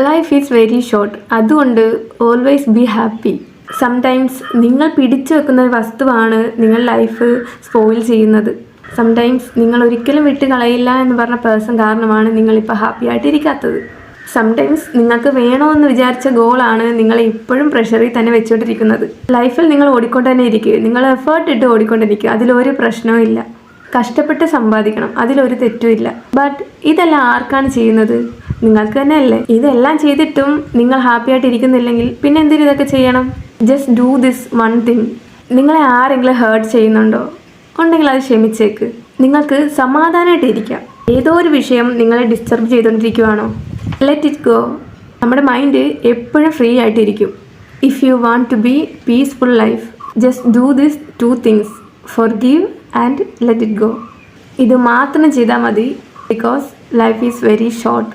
Life is very short. അതുകൊണ്ട് always be happy. Sometimes നിങ്ങൾ പിടിച്ചു വെക്കുന്ന ഒരു വസ്തുവാണ് നിങ്ങൾ ലൈഫ് സ്പോയിൽ ചെയ്യുന്നത്. സംടൈംസ് നിങ്ങൾ ഒരിക്കലും വിട്ട് കളയില്ല എന്ന് പറഞ്ഞ പേഴ്സൺ കാരണമാണ് നിങ്ങളിപ്പോൾ ഹാപ്പി ആയിട്ടിരിക്കാത്തത്. സംടൈംസ് നിങ്ങൾക്ക് വേണമെന്ന് വിചാരിച്ച ഗോളാണ് നിങ്ങളെ ഇപ്പോഴും പ്രഷറിൽ തന്നെ വെച്ചുകൊണ്ടിരിക്കുന്നത്. ലൈഫിൽ നിങ്ങൾ ഓടിക്കൊണ്ട് തന്നെ ഇരിക്കുക, നിങ്ങൾ എഫേർട്ട് ഇട്ട് ഓടിക്കൊണ്ടിരിക്കുക, അതിലൊരു പ്രശ്നവും ഇല്ല. കഷ്ടപ്പെട്ട് സമ്പാദിക്കണം, അതിലൊരു തെറ്റുമില്ല. ബട്ട് ഇതെല്ലാം ആർക്കാണ് ചെയ്യുന്നത്? നിങ്ങൾക്ക് തന്നെയല്ലേ. ഇതെല്ലാം ചെയ്തിട്ടും നിങ്ങൾ ഹാപ്പി ആയിട്ട് ഇരിക്കുന്നില്ലെങ്കിൽ പിന്നെ എന്തിനും ഇതൊക്കെ ചെയ്യണം? Just do this one thing. നിങ്ങളെ ആരെങ്കിലും ഹേർട്ട് ചെയ്യുന്നുണ്ടോ? ഉണ്ടെങ്കിൽ അത് ക്ഷമിച്ചേക്ക്. നിങ്ങൾക്ക് സമാധാനമായിട്ട് ഇരിക്കാം. ഏതോ ഒരു വിഷയം നിങ്ങളെ ഡിസ്റ്റർബ് ചെയ്തുകൊണ്ടിരിക്കുവാണോ? Let it go. നമ്മുടെ മൈൻഡ് എപ്പോഴും ഫ്രീ ആയിട്ടിരിക്കും. If you want to be peaceful life, just do this 2 things: forgive and let it go. ഇത് മാത്രം ചെയ്താൽ മതി. Because life is very short.